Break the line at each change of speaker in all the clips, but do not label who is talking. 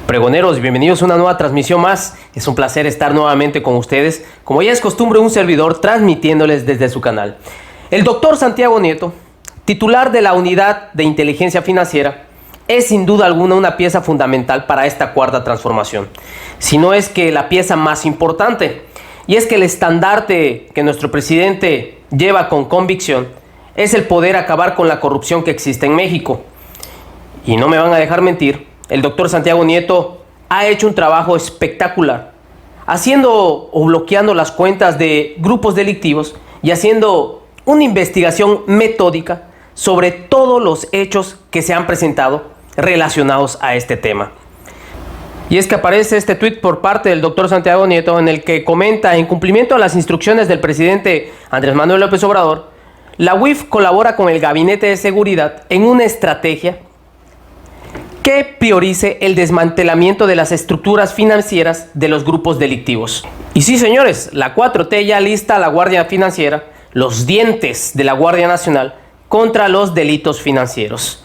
Pregoneros, bienvenidos a una nueva transmisión más. Es un placer estar nuevamente con ustedes. Como ya es costumbre, un servidor transmitiéndoles desde su canal. El doctor Santiago Nieto, titular de la Unidad de Inteligencia Financiera, es sin duda alguna una pieza fundamental para esta cuarta transformación. Si no es que la pieza más importante. Y es que el estandarte que nuestro presidente lleva con convicción es el poder acabar con la corrupción que existe en México. Y no me van a dejar mentir, el doctor Santiago Nieto ha hecho un trabajo espectacular, haciendo o bloqueando las cuentas de grupos delictivos y haciendo una investigación metódica sobre todos los hechos que se han presentado relacionados a este tema. Y es que aparece este tuit por parte del doctor Santiago Nieto en el que comenta: en cumplimiento a las instrucciones del presidente Andrés Manuel López Obrador, la UIF colabora con el Gabinete de Seguridad en una estrategia que priorice el desmantelamiento de las estructuras financieras de los grupos delictivos. Y sí, señores, la 4T ya lista a la Guardia Financiera, los dientes de la Guardia Nacional, contra los delitos financieros.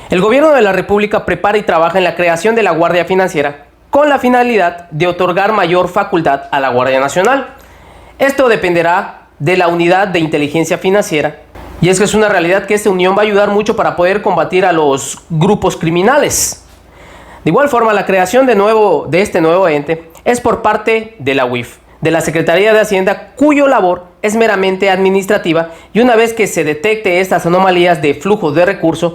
El gobierno de la República prepara y trabaja en la creación de la Guardia Financiera con la finalidad de otorgar mayor facultad a la Guardia Nacional. Esto dependerá de la Unidad de Inteligencia Financiera. Y es que es una realidad que esta unión va a ayudar mucho para poder combatir a los grupos criminales. De igual forma, la creación de este nuevo ente es por parte de la UIF, de la Secretaría de Hacienda, cuyo labor es meramente administrativa, y una vez que se detecte estas anomalías de flujo de recursos,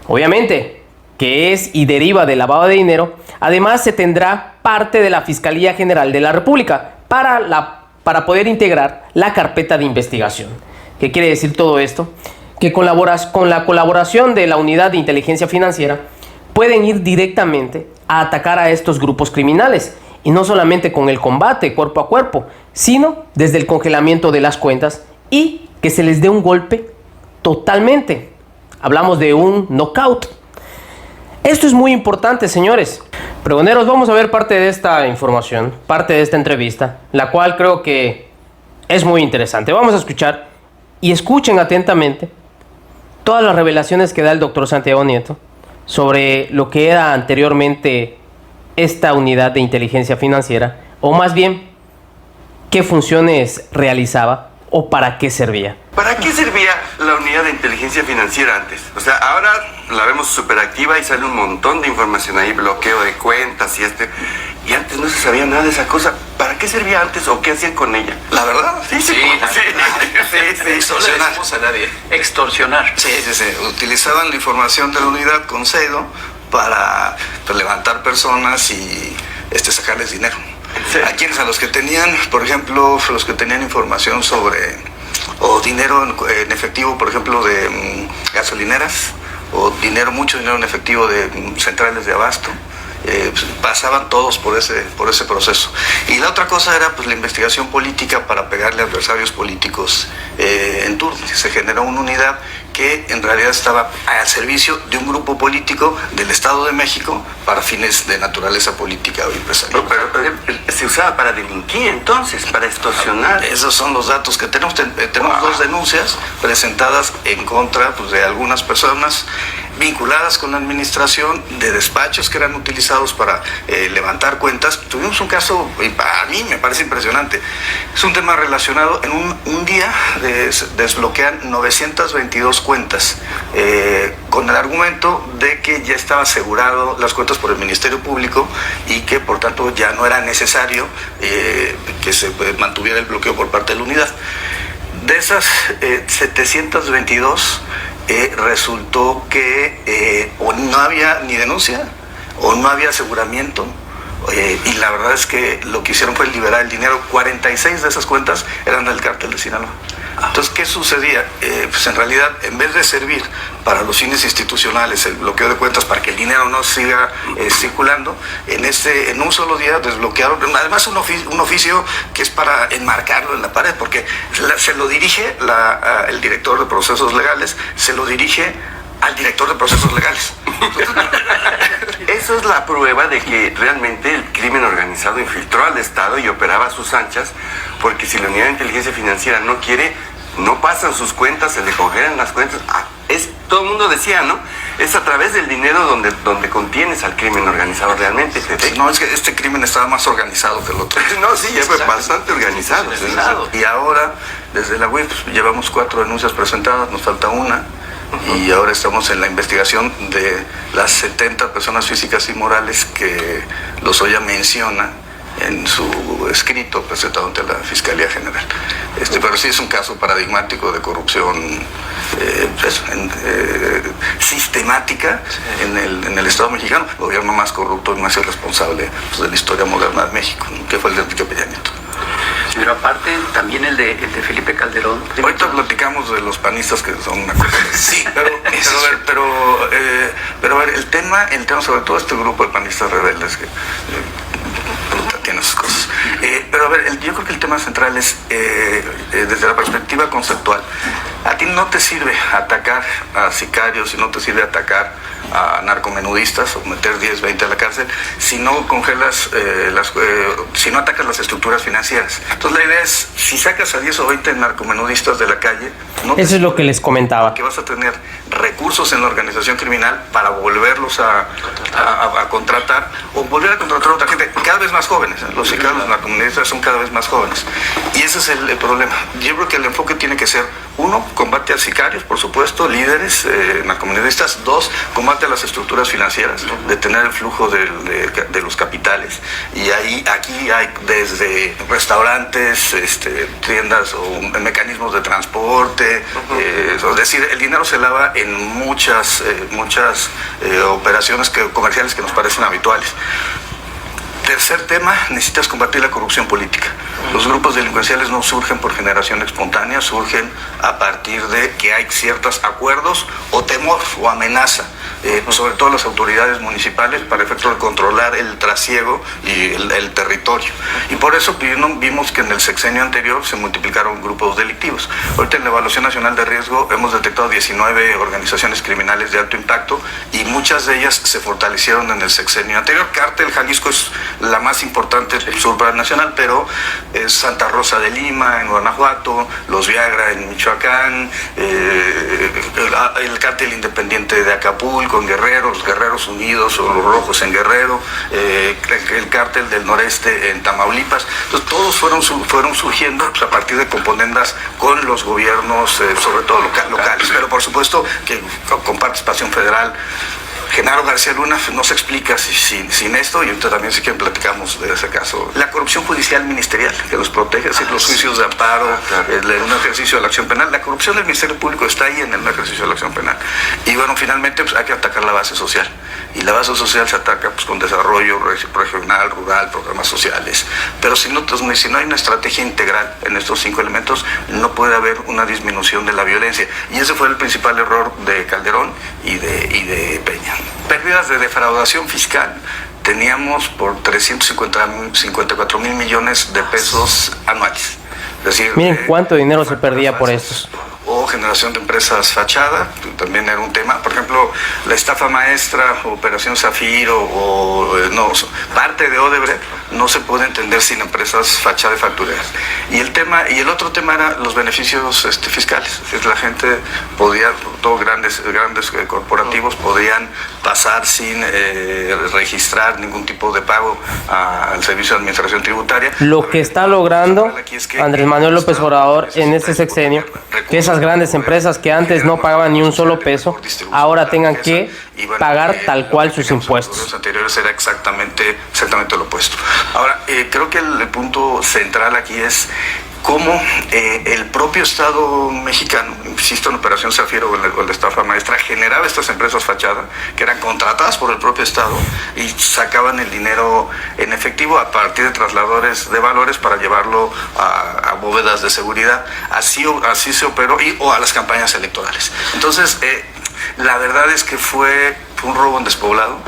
obviamente que es y deriva del lavado de dinero, además se tendrá parte de la Fiscalía General de la República para poder integrar la carpeta de investigación. ¿Qué quiere decir todo esto? Que con la colaboración de la Unidad de Inteligencia Financiera pueden ir directamente a atacar a estos grupos criminales, y no solamente con el combate cuerpo a cuerpo, sino desde el congelamiento de las cuentas y que se les dé un golpe totalmente. Hablamos de un knockout. Esto es muy importante, señores. Pregoneros, vamos a ver parte de esta información, parte de esta entrevista, la cual creo que es muy interesante. Vamos a escuchar y escuchen atentamente todas las revelaciones que da el doctor Santiago Nieto sobre lo que era anteriormente esta unidad de inteligencia financiera, o más bien, qué funciones realizaba o para qué servía.
¿Para qué servía la unidad de inteligencia financiera antes? O sea, ahora la vemos súper activa y sale un montón de información ahí, bloqueo de cuentas y antes no se sabía nada de esa cosa. ¿Para qué servía antes o qué hacían con ella?
¿La verdad?
Sí.
Extorsionar. No a nadie. Extorsionar. Sí. Utilizaban la información de la unidad con CEDO para levantar personas y sacarles dinero.
Sí.
¿A quiénes? A los que tenían, por ejemplo, los que tenían información sobre, o dinero en efectivo, por ejemplo, de gasolineras, o mucho dinero en efectivo de centrales de abasto. Pasaban todos por ese proceso. Y la otra cosa era la investigación política para pegarle a adversarios políticos en turno. Se generó una unidad que en realidad estaba al servicio de un grupo político del Estado de México para fines de naturaleza política o empresarial.
Pero se usaba para delinquir entonces, para extorsionar.
Esos son los datos que tenemos. Tenemos dos denuncias presentadas en contra de algunas personas vinculadas con la administración de despachos que eran utilizados para levantar cuentas. Tuvimos un caso, y para mí me parece impresionante. Es un tema relacionado. En un día desbloquean 922 cuentas con el argumento de que ya estaba asegurado las cuentas por el Ministerio Público y que por tanto ya no era necesario que se mantuviera el bloqueo por parte de la unidad. De esas 722 resultó que o no había ni denuncia o no había aseguramiento, y la verdad es que lo que hicieron fue liberar el dinero. 46 de esas cuentas eran del cártel de Sinaloa. Entonces, ¿qué sucedía? En realidad, en vez de servir para los fines institucionales, el bloqueo de cuentas para que el dinero no siga circulando, en un solo día desbloquearon, además un oficio que es para enmarcarlo en la pared, porque se lo dirige el director de procesos legales, se lo dirige al director de procesos legales.
Eso es la prueba de que realmente el crimen organizado infiltró al Estado y operaba a sus anchas, porque si la unidad de inteligencia financiera no quiere, no pasan sus cuentas, se le congelan las cuentas. Todo el mundo decía, ¿no? es a través del dinero donde contienes al crimen organizado realmente.
No, es que este crimen estaba más organizado que el otro.
No, sí, ya fue bastante organizado.
Y ahora, desde la UIF, llevamos 4 denuncias presentadas, nos falta una. Y ahora estamos en la investigación de las 70 personas físicas y morales que Lozoya menciona en su escrito presentado ante la Fiscalía General. Pero sí es un caso paradigmático de corrupción sistemática en el Estado mexicano, el gobierno más corrupto y más irresponsable de la historia moderna de México, que fue el de Enrique Peña Nieto.
Pero aparte, también el de Felipe Calderón.
Ahorita platicamos de los panistas que son una cosa. Sí, pero a ver, el tema sobre todo este grupo de panistas rebeldes que tiene sus cosas. Pero a ver, yo creo que el tema central es, desde la perspectiva conceptual, a ti no te sirve atacar a sicarios y no te sirve atacar a narcomenudistas o meter 10, 20 a la cárcel si no congelas, si no atacas las estructuras financieras. Entonces la idea es, si sacas a 10 o 20 narcomenudistas de la calle,
eso es lo que les comentaba.
Que vas a tener recursos en la organización criminal para volverlos a contratar o volver a contratar a otra gente, cada vez más jóvenes. Los sicarios, los narcomenudistas son cada vez más jóvenes. Y ese es el problema. Yo creo que el enfoque tiene que ser, 1, combate a sicarios, por supuesto, líderes narcomenudistas. 2, combate a las estructuras financieras, detener el flujo de los capitales. Y aquí hay desde restaurantes, tiendas o mecanismos de transporte. Es decir, el dinero se lava en muchas operaciones comerciales que nos parecen habituales. Tercer tema, necesitas combatir la corrupción política. Los grupos delincuenciales no surgen por generación espontánea, surgen a partir de que hay ciertos acuerdos o temor o amenaza, sobre todo las autoridades municipales, para efecto de controlar el trasiego y el territorio. Y por eso vimos que en el sexenio anterior se multiplicaron grupos delictivos. Ahorita en la Evaluación Nacional de Riesgo hemos detectado 19 organizaciones criminales de alto impacto y muchas de ellas se fortalecieron en el sexenio anterior. Cártel Jalisco es la más importante supranacional, pero es Santa Rosa de Lima en Guanajuato, los Viagra en Michoacán, el cártel independiente de Acapulco en Guerrero, los Guerreros Unidos o los Rojos en Guerrero, el cártel del noreste en Tamaulipas. Entonces todos fueron surgiendo a partir de componendas con los gobiernos, sobre todo locales, pero por supuesto que con participación federal. Genaro García Luna no se explica sin esto, y ahorita también sí que platicamos de ese caso. La corrupción judicial ministerial que los protege, es decir, los juicios de amparo, un ejercicio de la acción penal. La corrupción del Ministerio Público está ahí en el ejercicio de la acción penal. Y bueno, finalmente hay que atacar la base social. Y la base social se ataca con desarrollo regional, rural, programas sociales. Pero si no hay una estrategia integral en estos 5 elementos, no puede haber una disminución de la violencia. Y ese fue el principal error de Calderón y de Peña. Pérdidas de defraudación fiscal. Teníamos por 354 mil millones de pesos anuales. Es decir,
miren cuánto dinero se perdía por estos.
O generación de empresas fachada, también era un tema. Por ejemplo, la estafa maestra, Operación Zafiro parte de Odebrecht no se puede entender sin empresas fachada y factureras. Y el otro tema era los beneficios fiscales. Es decir, la gente podía, todos grandes corporativos podían pasar sin registrar ningún tipo de pago al Servicio de Administración Tributaria.
Lo que está logrando Andrés Manuel López Obrador en este sexenio, que esas grandes empresas que antes no pagaban ni un solo peso, ahora tengan que pagar tal cual sus impuestos.
Los anteriores era exactamente lo opuesto. Ahora, creo que el punto central aquí es cómo el propio Estado mexicano, insisto en Operación Zafiro o la estafa maestra, generaba estas empresas fachada que eran contratadas por el propio Estado y sacaban el dinero en efectivo a partir de trasladadores de valores para llevarlo a bóvedas de seguridad. Así se operó o a las campañas electorales. Entonces, la verdad es que fue fue un robo en despoblado,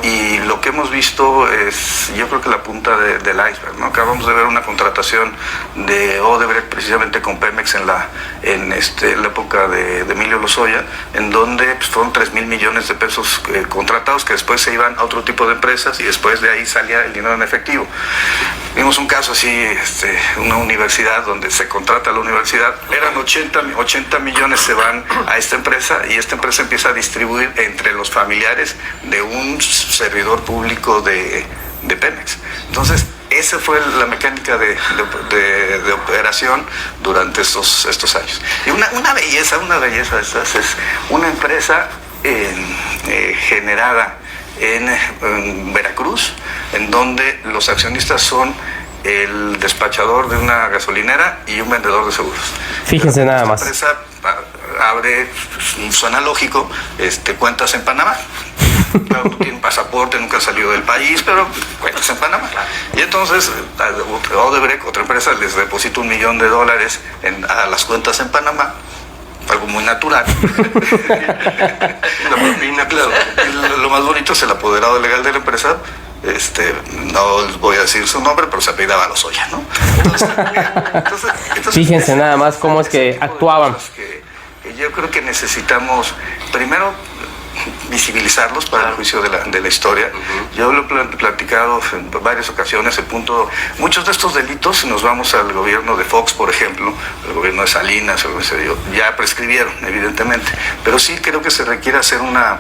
y lo que hemos visto es, yo creo que la punta del iceberg, ¿no? Acabamos de ver una contratación de Odebrecht precisamente con Pemex en la época de Emilio Lozoya, en donde pues, fueron 3,000 millones de pesos contratados que después se iban a otro tipo de empresas y después de ahí salía el dinero en efectivo. Vimos un caso así, una universidad donde se contrata a la universidad, eran 80 millones se van a esta empresa, y esta empresa empieza a distribuir entre los familiares de un servidor público de Pemex. Entonces, esa fue la mecánica de operación durante estos años. Y una belleza de estas es una empresa generada en Veracruz, en donde los accionistas son el despachador de una gasolinera y un vendedor de seguros.
Fíjense nada más.
La empresa abre, suena lógico, cuentas en Panamá. Claro, tiene un pasaporte, nunca ha salido del país, pero cuentas en Panamá. Y entonces Odebrecht, otra empresa, les deposita $1 millón a las cuentas en Panamá, algo muy natural. La propina, claro. Y lo más bonito es el apoderado legal de la empresa. No les voy a decir su nombre, pero se apellidaba Lozoya, ¿no? Entonces,
fíjense nada más cómo es que actuaban.
Que yo creo que necesitamos primero visibilizarlos para el juicio de la historia. Yo lo he platicado en varias ocasiones. Muchos de estos delitos, si nos vamos al gobierno de Fox, por ejemplo, el gobierno de Salinas, ya prescribieron, evidentemente, pero sí creo que se requiere hacer una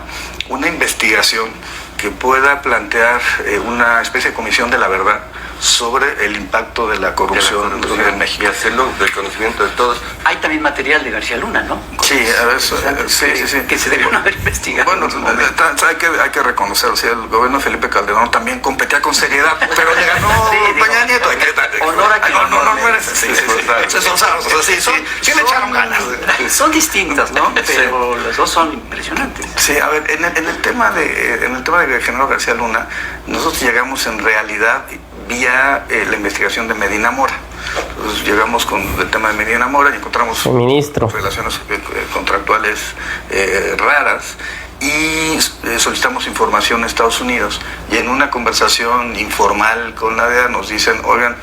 investigación que pueda plantear una especie de comisión de la verdad sobre el impacto de la corrupción en México.
Y hacerlo del conocimiento de todos.
Hay también material de García Luna, ¿no?
Sí, a ver, sí.
Que se debieron haber investigado.
Bueno, hay que reconocerlo. Sí, el gobierno de Felipe Calderón también competía con seriedad, pero le ganó Peña Nieto.
Honor a quien
no merece. Se esforzaron, sí le echaron ganas.
Son distintas, ¿no? Pero los dos son impresionantes.
Sí, a ver, en el tema de Genaro García Luna, nosotros llegamos en realidad vía la investigación de Medina Mora. Entonces, llegamos con el tema de Medina Mora y encontramos relaciones contractuales raras, y solicitamos información en Estados Unidos, y en una conversación informal con la DEA nos dicen, oigan,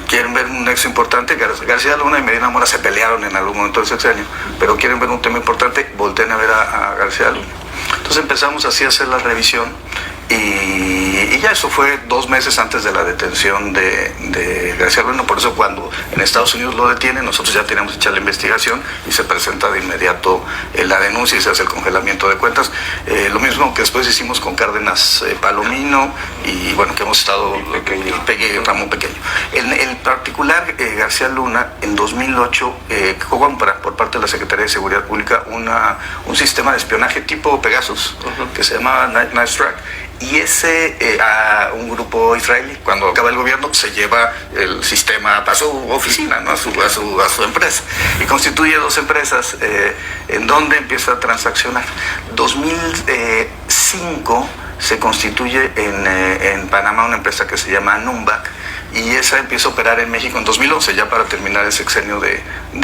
quieren ver un nexo importante. García Luna y Medina Mora se pelearon en algún momento del sexenio, pero quieren ver un tema importante, volteen a ver a García Luna. Entonces empezamos así a hacer la revisión, y ya eso fue 2 meses antes de la detención de García Luna. Por eso cuando en Estados Unidos lo detienen, nosotros ya teníamos hecha la investigación y se presenta de inmediato la denuncia y se hace el congelamiento de cuentas. Lo mismo que después hicimos con Cárdenas Palomino, y bueno, que hemos estado Ramón Pequeño. En particular, García Luna en 2008 compra por parte de la Secretaría de Seguridad Pública un sistema de espionaje tipo Pegasus, que se llamaba Nice Track. Y a un grupo israelí, cuando acaba el gobierno, se lleva el sistema a su oficina, ¿no? a su empresa, y constituye 2 empresas en donde empieza a transaccionar. 2005 se constituye en Panamá una empresa que se llama Numbac, y esa empieza a operar en México en 2011, ya para terminar el sexenio de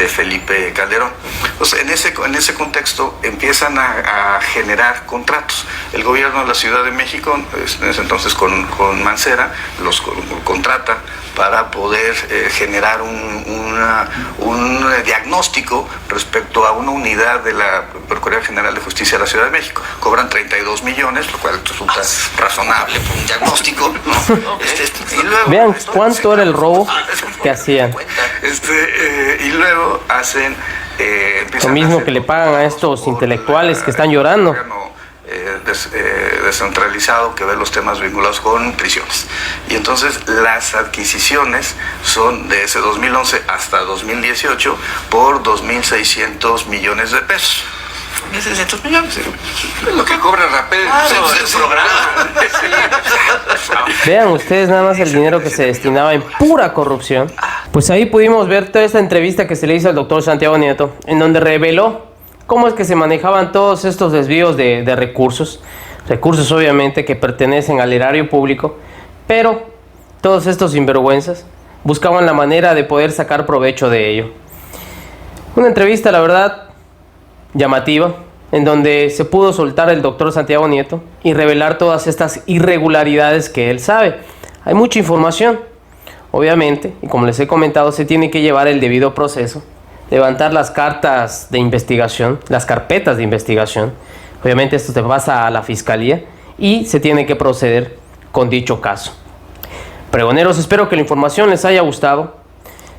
Felipe Calderón. Entonces, en ese contexto empiezan a generar contratos. El gobierno de la Ciudad de México, en ese entonces con Mancera, los contrata para poder generar un diagnóstico respecto a una unidad de la Procuraduría General de Justicia de la Ciudad de México. Cobran 32 millones, lo cual resulta razonable por un diagnóstico, ¿no?
Y luego, vean cuánto era el robo que hacían.
Y luego hacen...
lo mismo que le pagan a estos intelectuales que están llorando.
Descentralizado que ve los temas vinculados con prisiones. Y entonces las adquisiciones son de ese 2011 hasta 2018 por 2.600 millones de pesos. 1.600 millones.
Lo que cobra Rapel el programa.
Vean ustedes nada más el dinero que se destinaba en pura corrupción. Pues ahí pudimos ver toda esta entrevista que se le hizo al doctor Santiago Nieto, en donde reveló cómo es que se manejaban todos estos desvíos de recursos. Recursos obviamente que pertenecen al erario público, pero todos estos sinvergüenzas buscaban la manera de poder sacar provecho de ello. Una entrevista, la verdad, llamativa, en donde se pudo soltar el doctor Santiago Nieto y revelar todas estas irregularidades que él sabe. Hay mucha información, obviamente, y como les he comentado, se tiene que llevar el debido proceso, levantar las cartas de investigación, las carpetas de investigación. Obviamente esto se pasa a la fiscalía y se tiene que proceder con dicho caso. Pregoneros, espero que la información les haya gustado.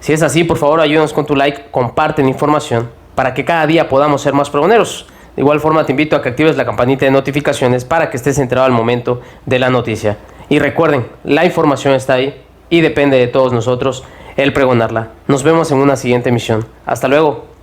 Si es así, por favor, ayúdanos con tu like, comparte la información para que cada día podamos ser más pregoneros. De igual forma, te invito a que actives la campanita de notificaciones para que estés enterado al momento de la noticia. Y recuerden, la información está ahí y depende de todos nosotros el pregonarla. Nos vemos en una siguiente emisión. Hasta luego.